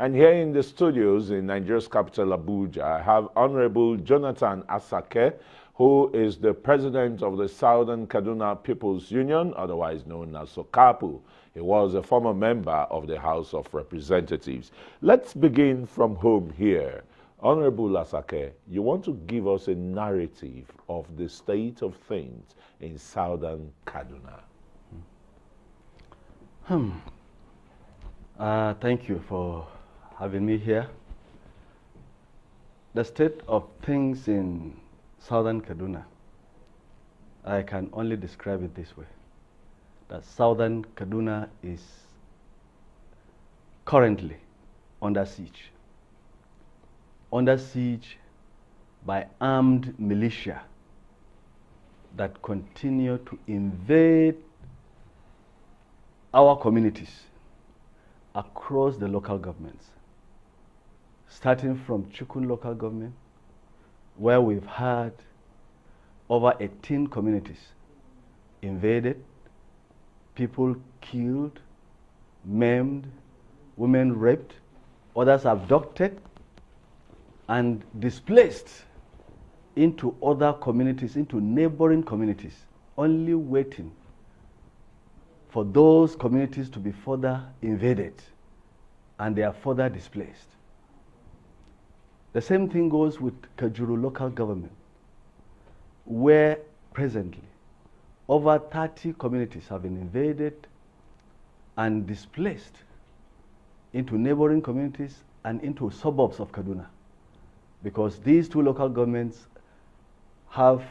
And here in the studios in Nigeria's capital, Abuja, I have Honorable Jonathan Asake, who is the president of the Southern Kaduna People's Union, otherwise known as SOKAPU. He was a former member of the House of Representatives. Let's begin from home here. Honorable Asake, you want to give us a narrative of the state of things in Southern Kaduna. Thank you for having me here. The state of things in Southern Kaduna, I can only describe it this way, that Southern Kaduna is currently under siege by armed militia that continue to invade our communities across the local governments, starting from Chukun local government, where we've had over 18 communities invaded, people killed, maimed, women raped, others abducted, and displaced into other communities, into neighboring communities, only waiting for those communities to be further invaded, and they are further displaced. The same thing goes with Kajuru local government, where presently over 30 communities have been invaded and displaced into neighboring communities and into suburbs of Kaduna, because these two local governments have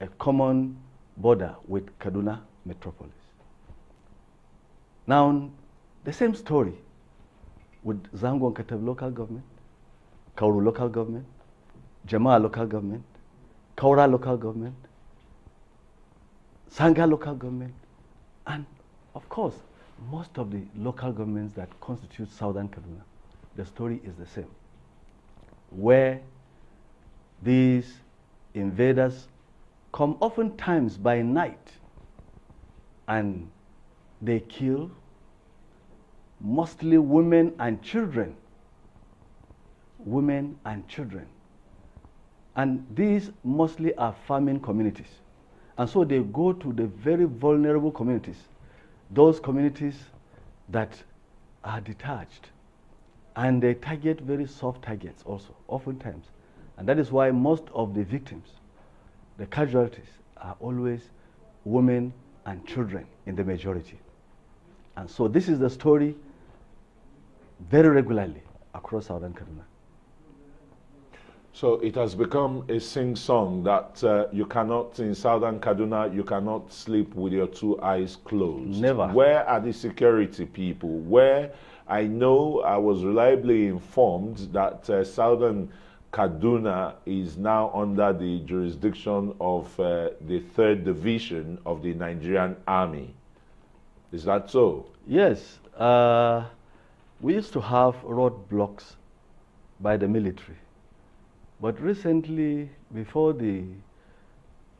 a common border with Kaduna metropolis. Now, the same story with Zango and Katab local government, Kauru local government, Jamaa local government, Kaura local government, Sanga local government, and of course, most of the local governments that constitute Southern Kaduna. The story is the same, where these invaders come oftentimes by night and they kill mostly women and children. Women and children. And these mostly are farming communities. And so they go to the very vulnerable communities, those communities that are detached. And they target very soft targets also, oftentimes. And that is why most of the victims, the casualties, are always women and children in the majority. And so this is the story very regularly across Southern Kaduna. So it has become a sing-song that you cannot, in Southern Kaduna, you cannot sleep with your two eyes closed. Never. Where are the security people? Where I know I was reliably informed that Southern Kaduna is now under the jurisdiction of the 3rd Division of the Nigerian Army. Is that so? Yes. We used to have roadblocks by the military. But recently, before the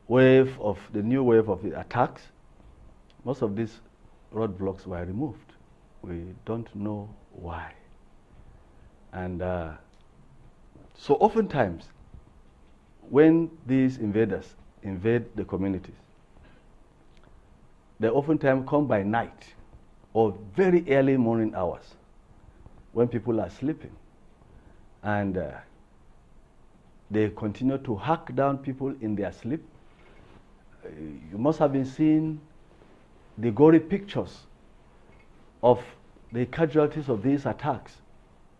new wave of the attacks, most of these roadblocks were removed. We don't know why. And so oftentimes, when these invaders invade the communities, they oftentimes come by night or very early morning hours when people are sleeping. And they continue to hack down people in their sleep. You must have been seeing the gory pictures of the casualties of these attacks,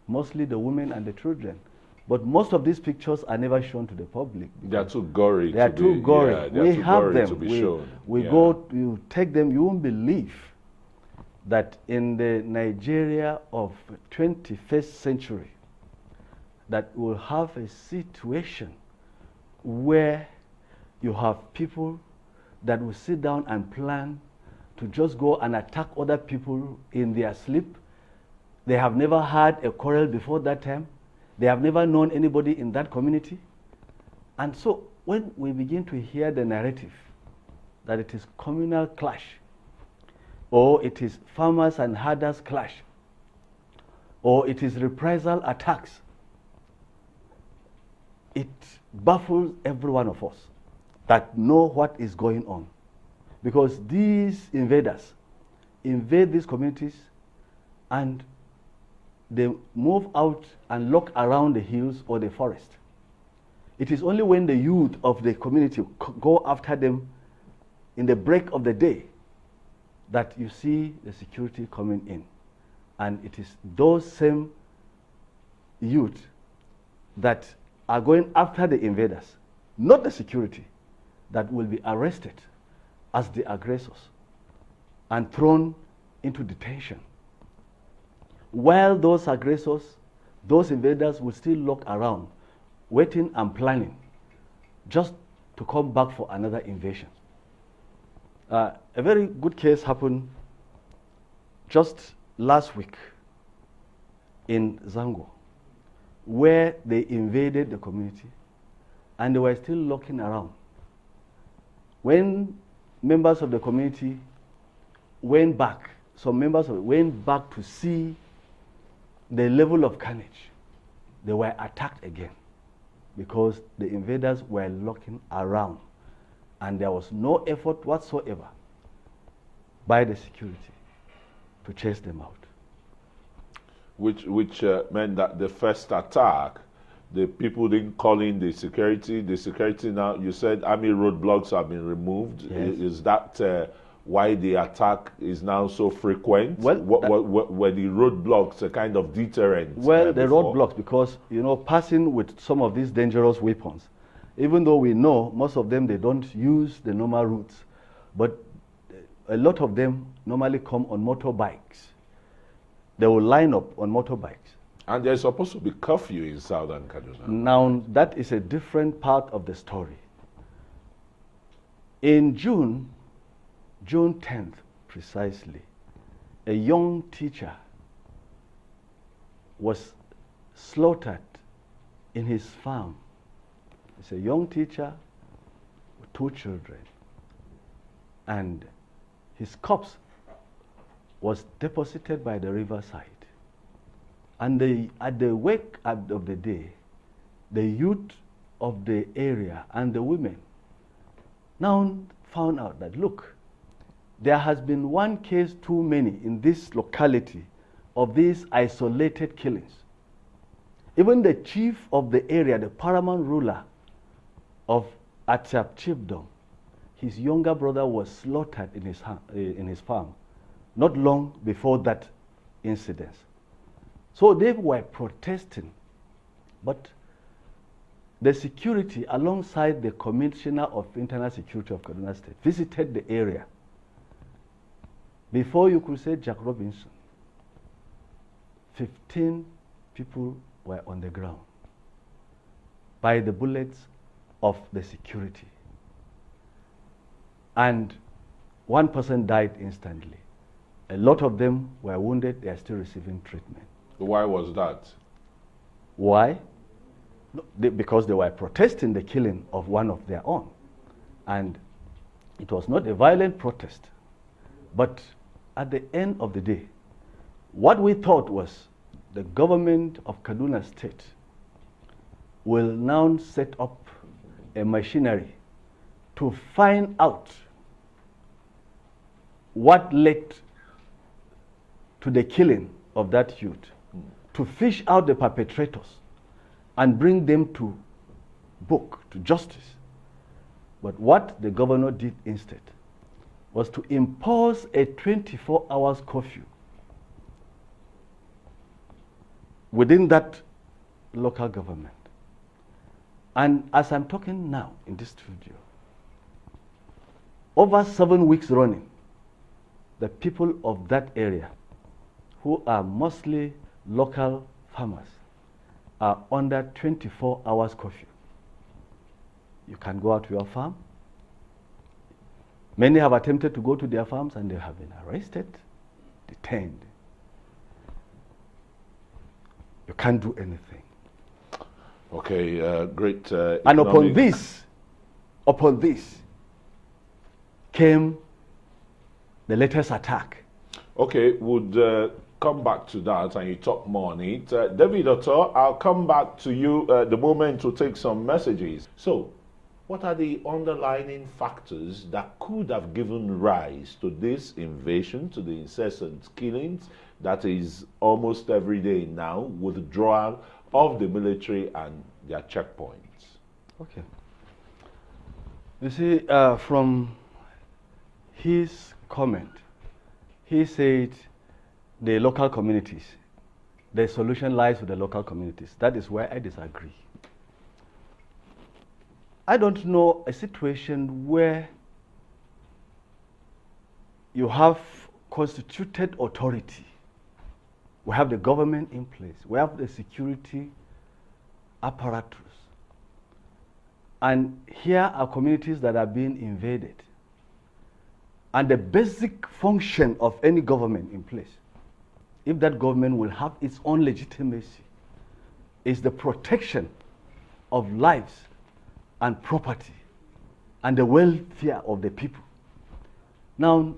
mostly the women and the children. But most of these pictures are never shown to the public. They are too gory. They are too gory. Yeah, we have them. To be shown. We go, you take them, you won't believe that in the Nigeria of 21st century, that will have a situation where you have people that will sit down and plan to just go and attack other people in their sleep. They have never had a quarrel before that time. They have never known anybody in that community. And so when we begin to hear the narrative that it is communal clash, or it is farmers and herders clash, or it is reprisal attacks, it baffles every one of us that know what is going on. Because these invaders invade these communities and they move out and look around the hills or the forest. It is only when the youth of the community go after them in the break of the day that you see the security coming in. And it is those same youth that are going after the invaders, not the security, that will be arrested as the aggressors and thrown into detention. While those aggressors, those invaders will still look around, waiting and planning just to come back for another invasion. A very good case happened just last week in Zango, where they invaded the community and they were still looking around. When members of the community went back, some members went back to see the level of carnage, they were attacked again because the invaders were looking around and there was no effort whatsoever by the security to chase them out. Which meant that the first attack, the people didn't call in the security. The security now, you said army roadblocks have been removed. Yes. Is that why the attack is now so frequent? Well, were the roadblocks a kind of deterrent? Well, the before? roadblocks, because, you know, passing with some of these dangerous weapons, even though we know most of them, they don't use the normal routes, but a lot of them normally come on motorbikes. They will line up on motorbikes. And there's supposed to be curfew in southern Kaduna. Now, that is a different part of the story. In June 10th, precisely, a young teacher was slaughtered in his farm. It's a young teacher with 2 children. And his corpse was deposited by the riverside. And at the wake of the day, the youth of the area and the women now found out that, look, there has been one case too many in this locality of these isolated killings. Even the chief of the area, the paramount ruler of Atap Chiefdom, his younger brother was slaughtered in his farm not long before that incident. So they were protesting, but the security, alongside the Commissioner of Internal Security of Kaduna State, visited the area. Before you could say Jack Robinson, 15 people were on the ground by the bullets of the security. And one person died instantly. A lot of them were wounded. They are still receiving treatment. Why was that? Why? No, because they were protesting the killing of one of their own. And it was not a violent protest. But at the end of the day, what we thought was the government of Kaduna State will now set up a machinery to find out what led to the killing of that youth, to fish out the perpetrators and bring them to book, to justice. But what the governor did instead was to impose a 24 hours curfew within that local government. And as I'm talking now in this studio, over 7 weeks running, the people of that area, who are mostly local farmers, are under 24 hours curfew. You can go out to your farm. Many have attempted to go to their farms and they have been arrested, detained. You can't do anything. Okay, great. And upon this came the latest attack. Okay, would come back to that and you talk more on it. David Otto, I'll come back to you the moment to take some messages. So, what are the underlying factors that could have given rise to this invasion, to the incessant killings that is almost every day now, withdrawal of the military and their checkpoints? Okay. You see, from his comment, he said the local communities, the solution lies with the local communities. That is where I disagree. I don't know a situation where you have constituted authority. We have the government in place. We have the security apparatus. And here are communities that are being invaded. And the basic function of any government in place, if that government will have its own legitimacy, is the protection of lives and property and the welfare of the people. Now,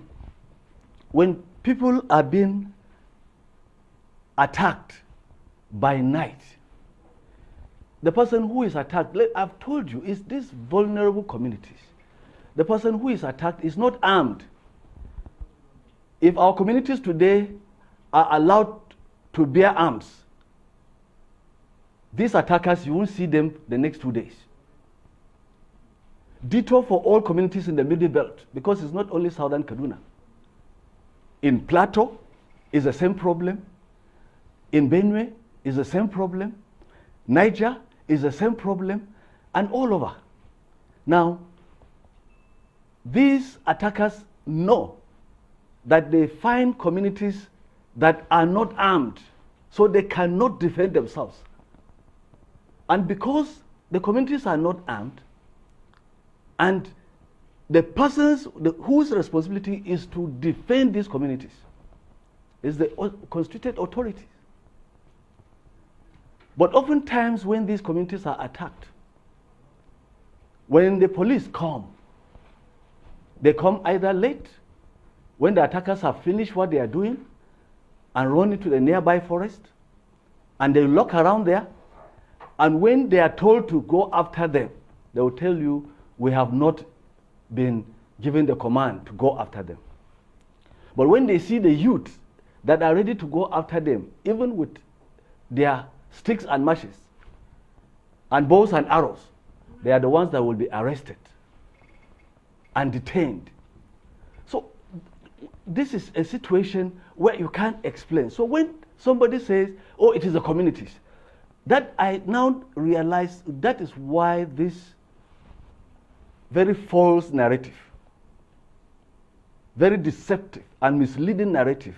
when people are being attacked by night, the person who is attacked, I've told you, is these vulnerable communities. The person who is attacked is not armed. If our communities today are allowed to bear arms, these attackers, you won't see them the next 2 days. Ditto for all communities in the Middle Belt, because it's not only Southern Kaduna. In Plateau is the same problem. In Benue is the same problem. Niger is the same problem, and all over. Now, these attackers know that they find communities that are not armed, so they cannot defend themselves. And because the communities are not armed, and the persons whose responsibility is to defend these communities is the constituted authorities. But oftentimes when these communities are attacked, when the police come, they come either late, when the attackers have finished what they are doing, and run into the nearby forest, and they look around there, and when they are told to go after them, they will tell you, we have not been given the command to go after them. But when they see the youth that are ready to go after them, even with their sticks and matches, and bows and arrows, they are the ones that will be arrested and detained. So this is a situation where you can't explain. So when somebody says, oh, it is the communities, that I now realize that is why this very false narrative, very deceptive and misleading narrative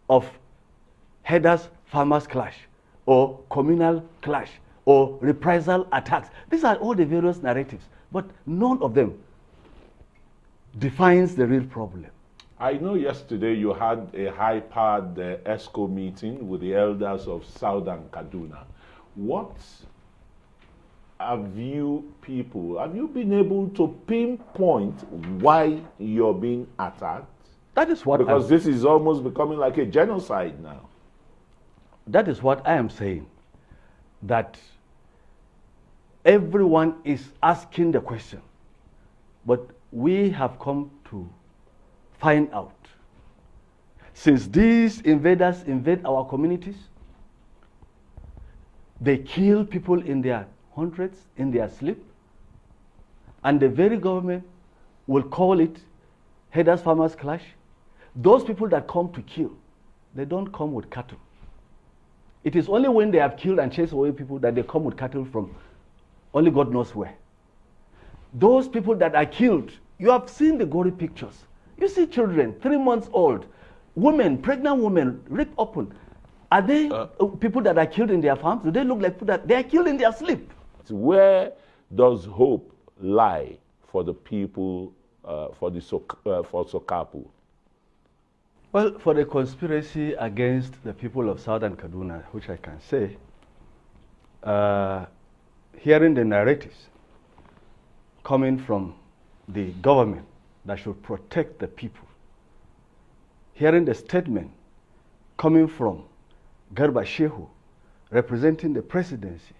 of herders farmers clash or communal clash or reprisal attacks. These are all the various narratives, but none of them defines the real problem. I know yesterday you had a high-powered ESCO meeting with the elders of Southern Kaduna. What have you been able to pinpoint why you're being attacked? That is what Because this is almost becoming like a genocide now. That is what I am saying, that everyone is asking the question, but we have come to find out. Since these invaders invade our communities, they kill people in their hundreds, in their sleep, and the very government will call it herders farmers clash. Those people that come to kill, they don't come with cattle. It is only when they have killed and chased away people that they come with cattle from only God knows where. Those people that are killed, you have seen the gory pictures. You see children, 3 months old, women, pregnant women, ripped open. Are they people that are killed in their farms? Do they look like people that they are killed in their sleep? Where does hope lie for the people, for Sokapu? Well, for the conspiracy against the people of Southern Kaduna, which I can say, hearing the narratives coming from the government that should protect the people, hearing the statement coming from Garba Shehu, representing the presidency,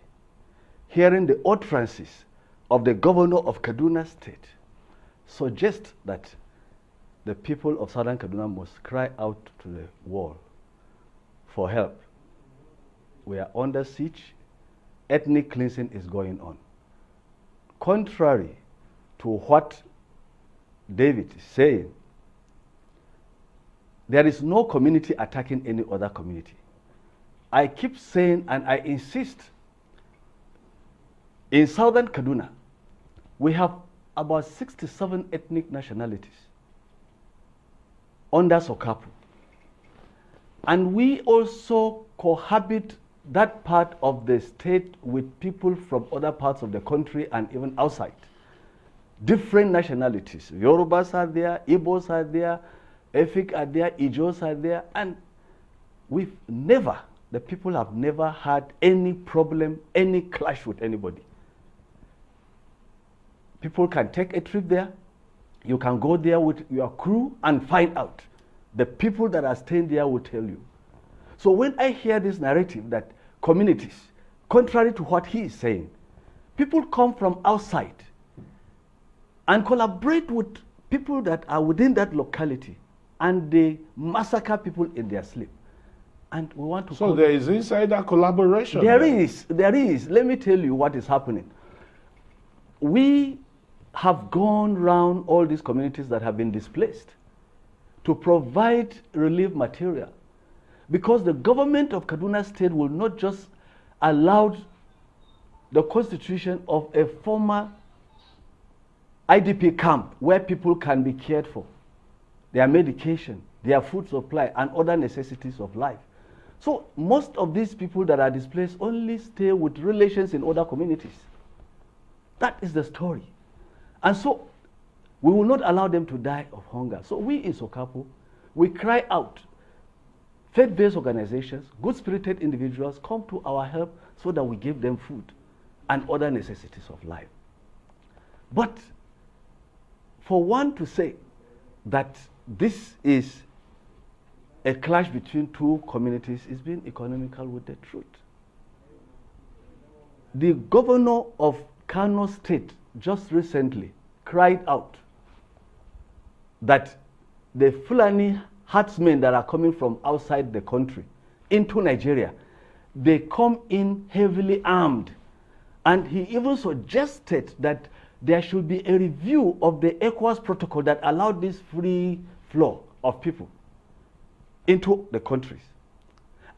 hearing the utterances of the governor of Kaduna State, suggest that the people of Southern Kaduna must cry out to the wall for help. We are under siege. Ethnic cleansing is going on. Contrary to what David is saying, there is no community attacking any other community. I keep saying, and I insist, in Southern Kaduna, we have about 67 ethnic nationalities under Sokapu. And we also cohabit that part of the state with people from other parts of the country and even outside. Different nationalities. Yorubas are there, Igbos are there, Efik are there, Ijos are there, and the people have never had any problem, any clash with anybody. People can take a trip there. You can go there with your crew and find out. The people that are staying there will tell you. So when I hear this narrative that communities, contrary to what he is saying, people come from outside and collaborate with people that are within that locality, and they massacre people in their sleep. And we want to. So there is insider collaboration. There is. Let me tell you what is happening. We have gone round all these communities that have been displaced to provide relief material, because the government of Kaduna State will not just allow the constitution of a former IDP camp where people can be cared for, their medication, their food supply, and other necessities of life. So most of these people that are displaced only stay with relations in other communities. That is the story. And so we will not allow them to die of hunger. So we in Sokapo, we cry out. Faith-based organizations, good-spirited individuals come to our help so that we give them food and other necessities of life. But for one to say that this is a clash between two communities is being economical with the truth. The governor of Kano State just recently cried out that the Fulani herdsmen that are coming from outside the country into Nigeria, they come in heavily armed. And he even suggested that there should be a review of the ECOWAS protocol that allowed this free flow of people into the countries.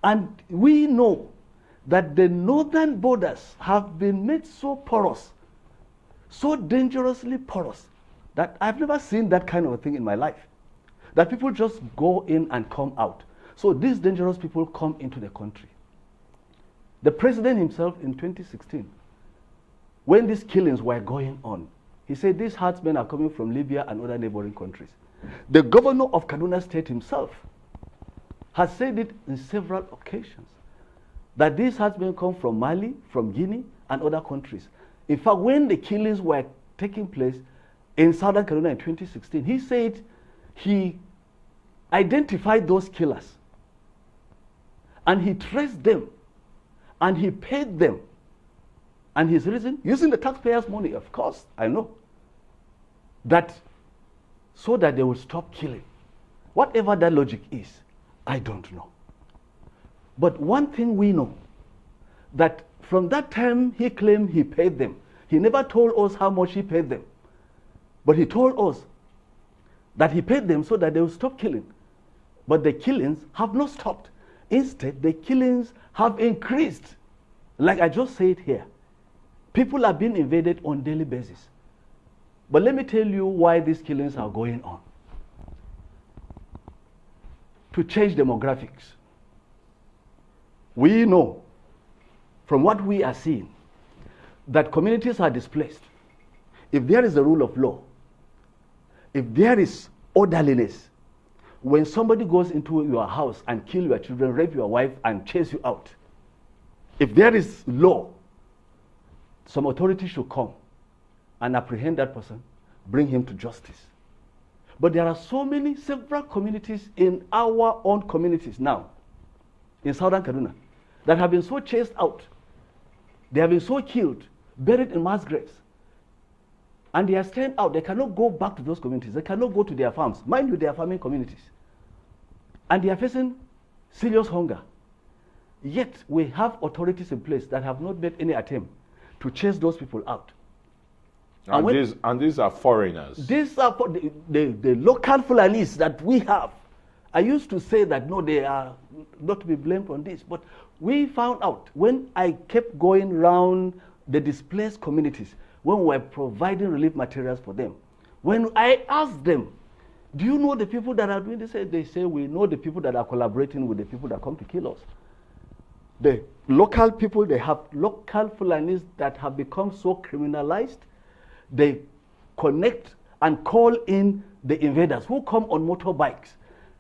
And we know that the northern borders have been made so porous, so dangerously porous, that I've never seen that kind of a thing in my life. That people just go in and come out. So these dangerous people come into the country. The president himself in 2016, when these killings were going on, he said these herdsmen are coming from Libya and other neighboring countries. The governor of Kaduna State himself has said it in several occasions, that these herdsmen come from Mali, from Guinea, and other countries. In fact, when the killings were taking place in Southern Kaduna in 2016, he said he identified those killers and he traced them and he paid them. And his reason, using the taxpayers' money, of course, I know, that so that they will stop killing. Whatever that logic is, I don't know. But one thing we know, that from that time he claimed he paid them. He never told us how much he paid them. But he told us that he paid them so that they will stop killing. But the killings have not stopped. Instead, the killings have increased. Like I just said here, people are being invaded on a daily basis. But let me tell you why these killings are going on. To change demographics. We know from what we are seeing that communities are displaced. If there is a rule of law, if there is orderliness, when somebody goes into your house and kill your children, rape your wife, and chase you out, if there is law, some authority should come and apprehend that person, bring him to justice. But there are several communities in our own communities now in southern Kaduna that have been so chased out. They have been so killed, buried in mass graves. And they are staying out. They cannot go back to those communities. They cannot go to their farms. Mind you, they are farming communities. And they are facing serious hunger. Yet we have authorities in place that have not made any attempt to chase those people out. And these are foreigners. These are the local Fulanis that we have. I used to say that no, they are not to be blamed on this, but we found out when I kept going around the displaced communities, when we were providing relief materials for them, when I asked them, do you know the people that are doing this? They say, we know the people that are collaborating with the people that come to kill us. The local people, they have local Fulanis that have become so criminalized, they connect and call in the invaders who come on motorbikes,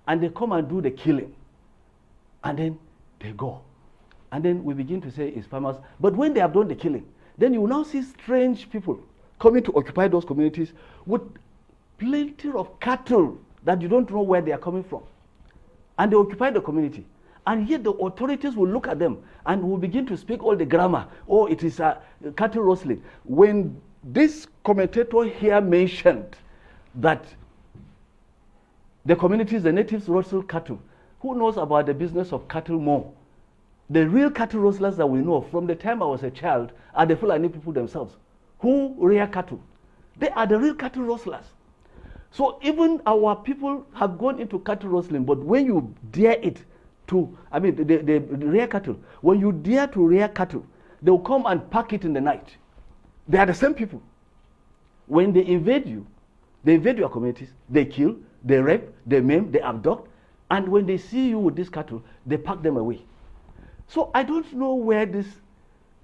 and they come and do the killing. And then they go. And then we begin to say it's farmers. But when they have done the killing, then you will now see strange people coming to occupy those communities with plenty of cattle that you don't know where they are coming from. And they occupy the community. And yet the authorities will look at them and will begin to speak all the grammar. Oh, it is cattle rustling. When this commentator here mentioned that the communities, the natives rustle cattle, who knows about the business of cattle more? The real cattle rustlers that we know from the time I was a child are the Fulani people themselves who rear cattle. They are the real cattle rustlers. So even our people have gone into cattle rustling, but when you dare it to, they rear cattle. When you dare to rear cattle, they will come and pack it in the night. They are the same people. When they invade your communities, they kill, they rape, they maim, they abduct, and when they see you with this cattle, they pack them away. So I don't know where this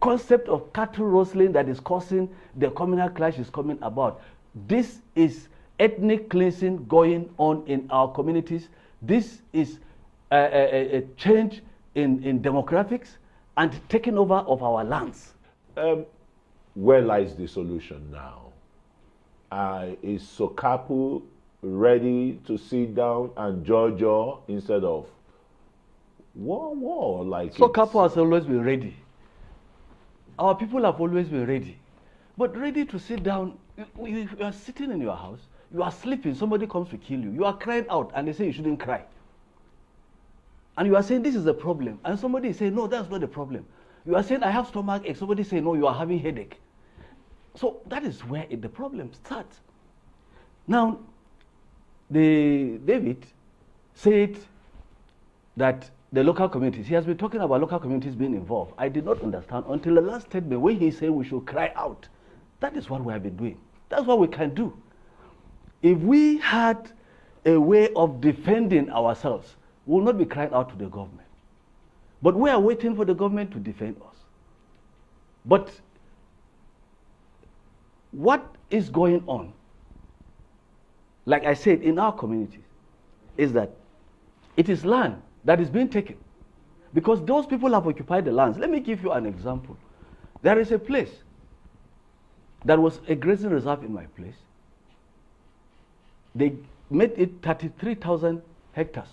concept of cattle rustling that is causing the communal clash is coming about. This is ethnic cleansing going on in our communities. This is a change in demographics and taking over of our lands. Where lies the solution now? Is Sokapu ready to sit down and judge instead of war? Like Sokapu has always been ready. Our people have always been ready. But ready to sit down, you are sitting in your house, you are sleeping, somebody comes to kill you, you are crying out and they say you shouldn't cry. And you are saying this is the problem. And somebody is saying, no, that's not the problem. You are saying I have stomach ache, somebody say no, you are having headache. So that is where the problem starts. Now, David said that the local communities, he has been talking about local communities being involved. I did not understand until the last statement when he said we should cry out. That is what we have been doing. That's what we can do. If we had a way of defending ourselves, we will not be crying out to the government. But we are waiting for the government to defend us. But what is going on, like I said, in our communities, is that it is land that is being taken. Because those people have occupied the lands. Let me give you an example. There is a place that was a grazing reserve in my place. They made it 33,000 hectares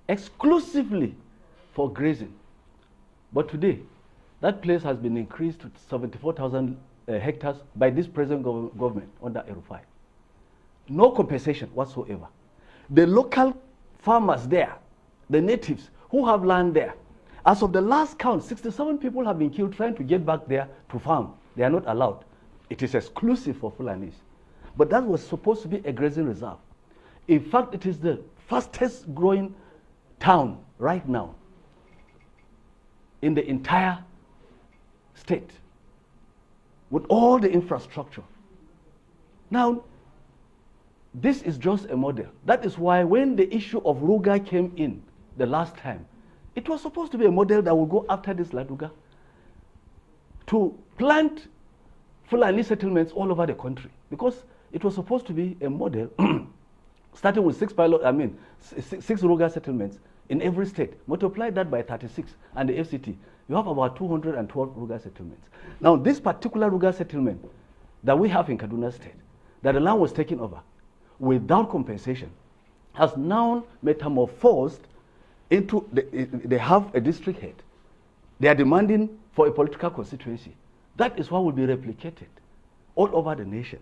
exclusively for grazing. But today, that place has been increased to 74,000 hectares by this present government under Erufai. No compensation whatsoever. The local farmers there, the natives who have land there, as of the last count, 67 people have been killed trying to get back there to farm. They are not allowed. It is exclusive for Fulanis. But that was supposed to be a grazing reserve. In fact, it is the fastest growing town right now in the entire state with all the infrastructure. Now, this is just a model. That is why when the issue of Ruga came in the last time, it was supposed to be a model that would go after this Laduga to plant Fulani settlements all over the country, because it was supposed to be a model starting with 6 Ruga settlements in every state. Multiply that by 36 and the FCT, you have about 212 Ruga settlements. Now, this particular Ruga settlement that we have in Kaduna State, that the land was taken over without compensation, has now metamorphosed they have a district head. They are demanding for a political constituency. That is what will be replicated all over the nation.